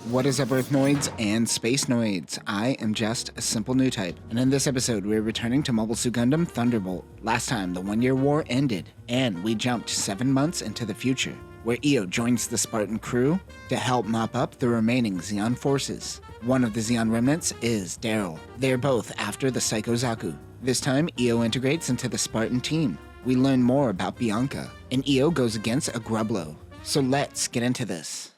What is up, Earthnoids and Spacenoids? I am just a simple new type, and in this episode we're returning to Mobile Suit Gundam Thunderbolt. Last time the 1-year war ended, and we jumped 7 months into the future, where Io joins the Spartan crew to help mop up the remaining Zeon forces. One of the Zeon remnants is Daryl. They are both after the Psycho Zaku. This time Io integrates into the Spartan team. We learn more about Bianca, and Io goes against a Gublo. So let's get into this.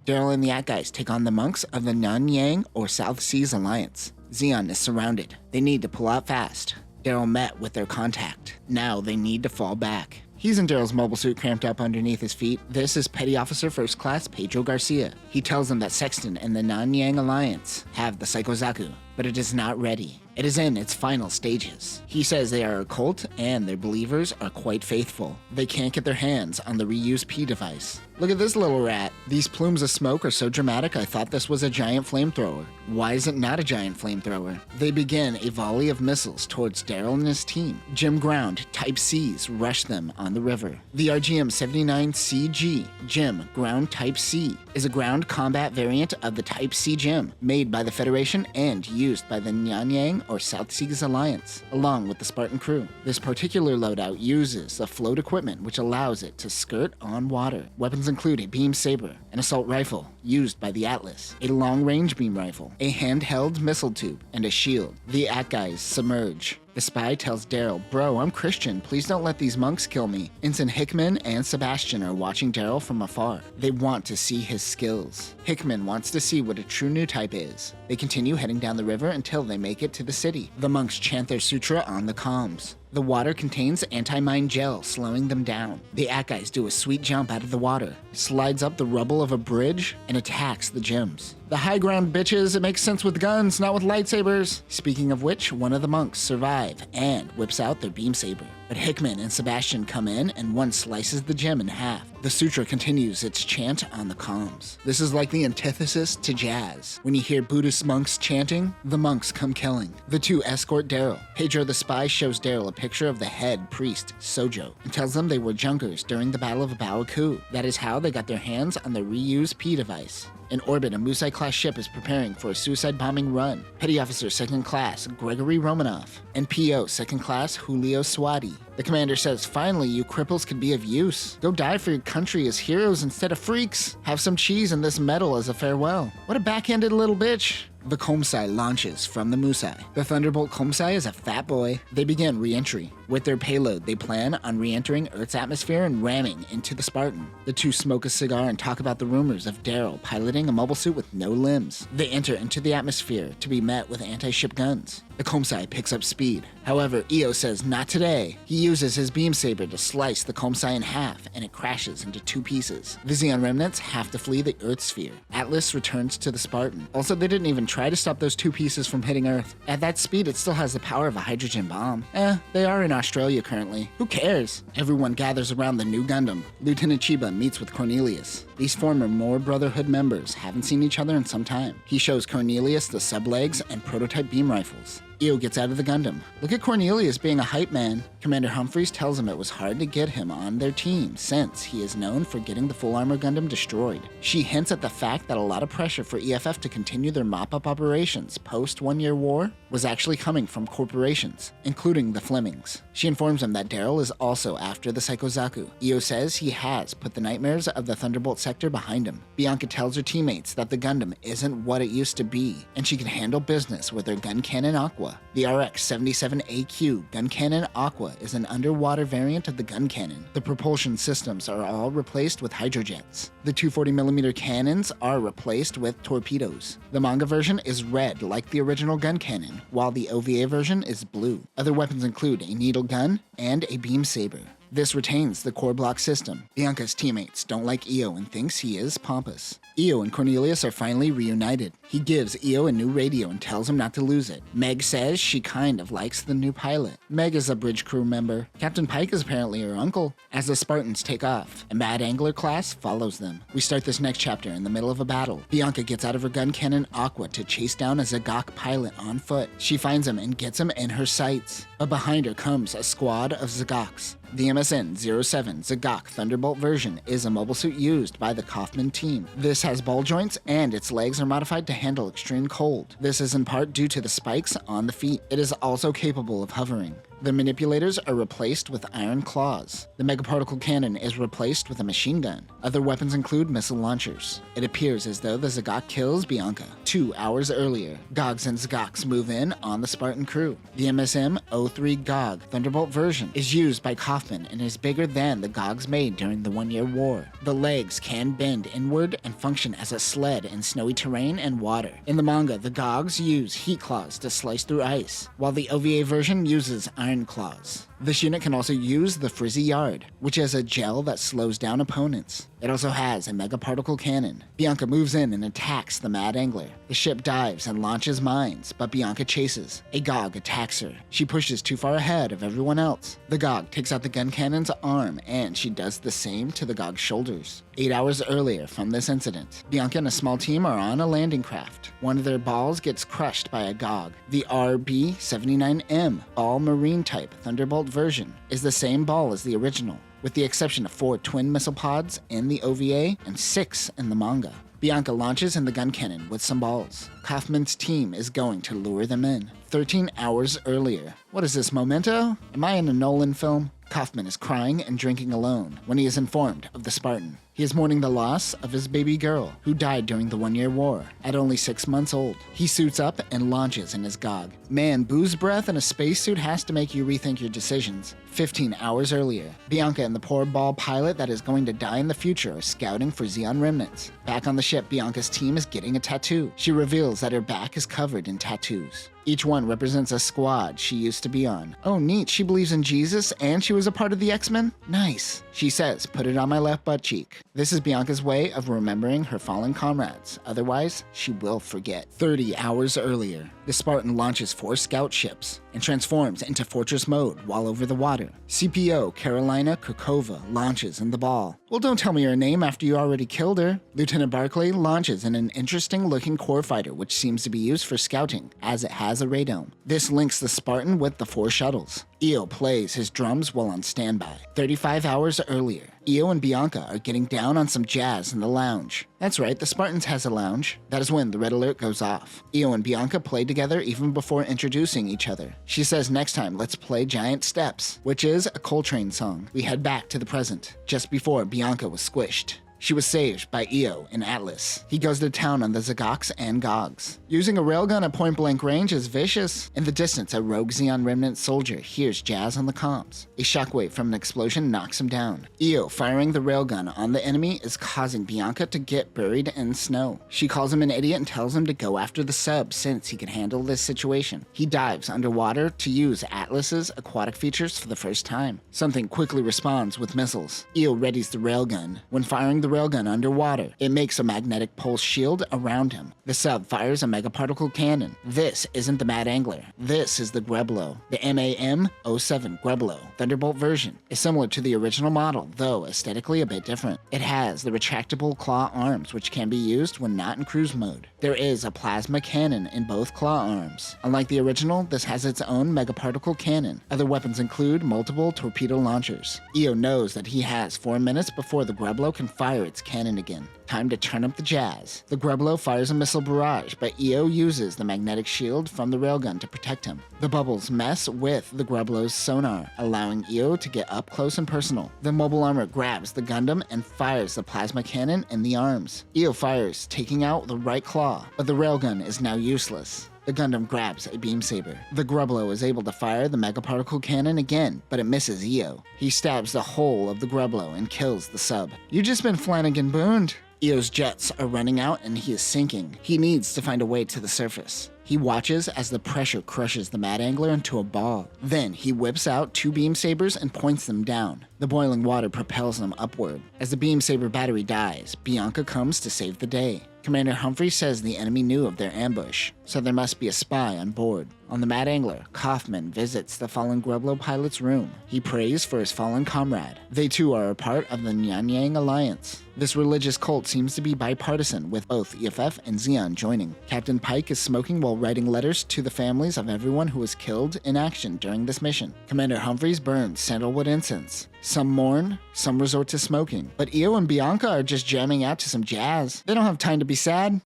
Daryl and the Guys take on the monks of the Nanyang or South Seas Alliance. Zeon is surrounded. They need to pull out fast. Daryl met with their contact. Now they need to fall back. He's in Daryl's mobile suit cramped up underneath his feet. This is Petty Officer First Class Pedro Garcia. He tells them that Sexton and the Nanyang Alliance have the Psycho Zaku, but it is not ready. It is in its final stages. He says they are a cult and their believers are quite faithful. They can't get their hands on the reused P device. Look at this little rat. These plumes of smoke are so dramatic I thought this was a giant flamethrower. Why is it not a giant flamethrower? They begin a volley of missiles towards Daryl and his team. Jim Ground Type Cs rush them on the river. The RGM-79CG Jim Ground Type C is a ground combat variant of the Type C Jim made by the Federation and used by the Nanyang or South Seas Alliance, along with the Spartan crew. This particular loadout uses the float equipment which allows it to skirt on water. Weapons include a beam saber, an assault rifle used by the Atlas, a long-range beam rifle, a handheld missile tube, and a shield. The Guys submerge. The spy tells Daryl, "Bro, I'm Christian. Please don't let these monks kill me." Ensign Hickman and Sebastian are watching Daryl from afar. They want to see his skills. Hickman wants to see what a true new type is. They continue heading down the river until they make it to the city. The monks chant their sutra on the comms. The water contains anti-mine gel, slowing them down. The Guys do a sweet jump out of the water, slides up the rubble of a bridge, and attacks the gems. The high ground, bitches. It makes sense with guns, not with lightsabers. Speaking of which, one of the monks survive and whips out their beam saber. But Hickman and Sebastian come in and one slices the gem in half. The sutra continues its chant on the comms. This is like the antithesis to jazz. When you hear Buddhist monks chanting, the monks come killing. The two escort Daryl. Pedro the spy shows Daryl a picture of the head priest, Sojo, and tells them they were junkers during the Battle of Baoku. That is how they got their hands on the reused P device. In orbit, a Musai-class ship is preparing for a suicide bombing run. Petty Officer Second Class Gregory Romanoff and PO Second Class Julio Swati. The commander says, "Finally, you cripples could be of use. Go die for your country as heroes instead of freaks. Have some cheese and this medal as a farewell." What a backhanded little bitch. The Komsai launches from the Musai. The Thunderbolt Komsai is a fat boy. They begin re-entry. With their payload, they plan on re-entering Earth's atmosphere and ramming into the Spartan. The two smoke a cigar and talk about the rumors of Daryl piloting a mobile suit with no limbs. They enter into the atmosphere to be met with anti-ship guns. The Komsai picks up speed. However, Io says not today. He uses his beam saber to slice the Komsai in half, and it crashes into 2 pieces. The Zeon remnants have to flee the Earth sphere. Atlas returns to the Spartan. Also, they didn't even try to stop those 2 pieces from hitting Earth. At that speed, it still has the power of a hydrogen bomb. They are in Australia currently. Who cares? Everyone gathers around the new Gundam. Lieutenant Chiba meets with Cornelius. These former Moore Brotherhood members haven't seen each other in some time. He shows Cornelius the sublegs and prototype beam rifles. Io gets out of the Gundam. Look at Cornelius being a hype man. Commander Humphreys tells him it was hard to get him on their team since he is known for getting the full armor Gundam destroyed. She hints at the fact that a lot of pressure for EFF to continue their mop-up operations post 1-year war was actually coming from corporations, including the Flemings. She informs him that Daryl is also after the Psycho Zaku. Io says he has put the nightmares of the Thunderbolt sector behind him. Bianca tells her teammates that the Gundam isn't what it used to be, and she can handle business with her gun cannon Aqua. The RX-77AQ gun cannon Aqua is an underwater variant of the gun cannon. The propulsion systems are all replaced with hydrojets. The 240mm cannons are replaced with torpedoes. The manga version is red like the original gun cannon, while the OVA version is blue. Other weapons include a needle gun and a beam saber. This retains the core block system. Bianca's teammates don't like Io and thinks he is pompous. Io and Cornelius are finally reunited. He gives Io a new radio and tells him not to lose it. Meg says she kind of likes the new pilot. Meg is a bridge crew member. Captain Pike is apparently her uncle. As the Spartans take off, a Mad Angler class follows them. We start this next chapter in the middle of a battle. Bianca gets out of her gun cannon Aqua to chase down a Zagok pilot on foot. She finds him and gets him in her sights. But behind her comes a squad of Zagoks. The MSN-07 Zagok Thunderbolt version is a mobile suit used by the Kaufman team. This has ball joints and its legs are modified to handle extreme cold. This is in part due to the spikes on the feet. It is also capable of hovering. The manipulators are replaced with iron claws. The megaparticle cannon is replaced with a machine gun. Other weapons include missile launchers. It appears as though the Zagok kills Bianca. 2 hours earlier, Gogs and Zagoks move in on the Spartan crew. The MSM-03 Gog Thunderbolt version is used by Kaufman and is bigger than the Gogs made during the 1 Year War. The legs can bend inward and function as a sled in snowy terrain and water. In the manga, the Gogs use heat claws to slice through ice, while the OVA version uses iron claws. This unit can also use the Frizzy Yard, which is a gel that slows down opponents. It also has a megaparticle cannon. Bianca moves in and attacks the Mad Angler. The ship dives and launches mines, but Bianca chases. A Gog attacks her. She pushes too far ahead of everyone else. The Gog takes out the gun cannon's arm, and she does the same to the Gog's shoulders. 8 hours earlier from this incident, Bianca and a small team are on a landing craft. One of their balls gets crushed by a Gog. The RB-79M Ball Marine type Thunderbolt version is the same ball as the original, with the exception of 4 twin missile pods in the OVA and 6 in the manga. Bianca launches in the gun cannon with some balls. Kaufman's team is going to lure them in. 13 hours earlier. What is this, Memento? Am I in a Nolan film? Kaufman is crying and drinking alone when he is informed of the Spartan. He is mourning the loss of his baby girl, who died during the 1 Year War, at only 6 months old. He suits up and launches in his Gog. Man, booze breath in a spacesuit has to make you rethink your decisions. 15 hours earlier, Bianca and the poor ball pilot that is going to die in the future are scouting for Xeon remnants. Back on the ship, Bianca's team is getting a tattoo. She reveals that her back is covered in tattoos. Each one represents a squad she used to be on. Oh neat, she believes in Jesus and she was a part of the X-Men? Nice. She says, put it on my left butt cheek. This is Bianca's way of remembering her fallen comrades. Otherwise, she will forget. 30 hours earlier, the Spartan launches 4 scout ships and transforms into fortress mode while over the water. CPO Carolina Krakova launches in the ball. Well, don't tell me her name after you already killed her. Lieutenant Barclay launches in an interesting looking core fighter which seems to be used for scouting, as it has a radome. This links the Spartan with the 4 shuttles. Io plays his drums while on standby. 35 hours earlier, Io and Bianca are getting down on some jazz in the lounge. That's right, the Spartans has a lounge. That is when the red alert goes off. Io and Bianca play together even before introducing each other. She says next time let's play Giant Steps, which is a Coltrane song. We head back to the present, just before Bianca was squished. She was saved by Io in Atlas. He goes to town on the Zagoks and Gogs. Using a railgun at point-blank range is vicious. In the distance, a rogue Xeon remnant soldier hears jazz on the comms. A shockwave from an explosion knocks him down. Io firing the railgun on the enemy is causing Bianca to get buried in snow. She calls him an idiot and tells him to go after the sub since he can handle this situation. He dives underwater to use Atlas's aquatic features for the first time. Something quickly responds with missiles. Io readies the railgun. When firing the railgun underwater, it makes a magnetic pulse shield around him. The sub fires a megaparticle cannon. This isn't the Mad Angler. This is the Gublo. The MAM-07 Gublo Thunderbolt version is similar to the original model, though aesthetically a bit different. It has the retractable claw arms, which can be used when not in cruise mode. There is a plasma cannon in both claw arms. Unlike the original, this has its own megaparticle cannon. Other weapons include multiple torpedo launchers. Io knows that he has 4 minutes before the Gublo can fire its cannon again. Time to turn up the jazz. The Gublo fires a missile barrage, but Io uses the magnetic shield from the railgun to protect him. The bubbles mess with the Gublo's sonar, allowing Io to get up close and personal. The mobile armor grabs the Gundam and fires the plasma cannon in the arms. Io fires, taking out the right claw, but the railgun is now useless. The Gundam grabs a beam saber. The Gublo is able to fire the megaparticle cannon again, but it misses Io. He stabs the whole of the Gublo and kills the sub. You just been Flanagan Booned. Io's jets are running out and he is sinking. He needs to find a way to the surface. He watches as the pressure crushes the Mad Angler into a ball. Then he whips out 2 beam sabers and points them down. The boiling water propels them upward. As the beam saber battery dies, Bianca comes to save the day. Commander Humphrey says the enemy knew of their ambush, so there must be a spy on board. On the Mad Angler, Kaufman visits the fallen Gublo pilot's room. He prays for his fallen comrade. They too are a part of the Nyanyang Alliance. This religious cult seems to be bipartisan, with both EFF and Xeon joining. Captain Pike is smoking while while writing letters to the families of everyone who was killed in action during this mission. Commander Humphreys burns sandalwood incense. Some mourn, some resort to smoking. But Io and Bianca are just jamming out to some jazz. They don't have time to be sad.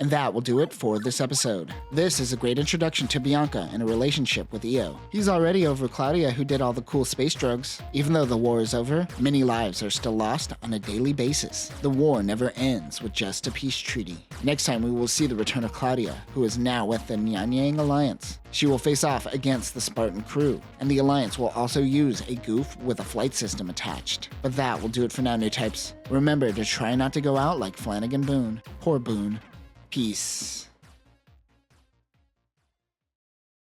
And that will do it for this episode. This is a great introduction to Bianca and a relationship with Io. He's already over Claudia, who did all the cool space drugs. Even though the war is over, many lives are still lost on a daily basis. The war never ends with just a peace treaty. Next time we will see the return of Claudia, who is now with the Nyanyang Alliance. She will face off against the Spartan crew, and the Alliance will also use a goof with a flight system attached. But that will do it for now, new types. Remember to try not to go out like Flanagan Boone. Poor Boone. Peace.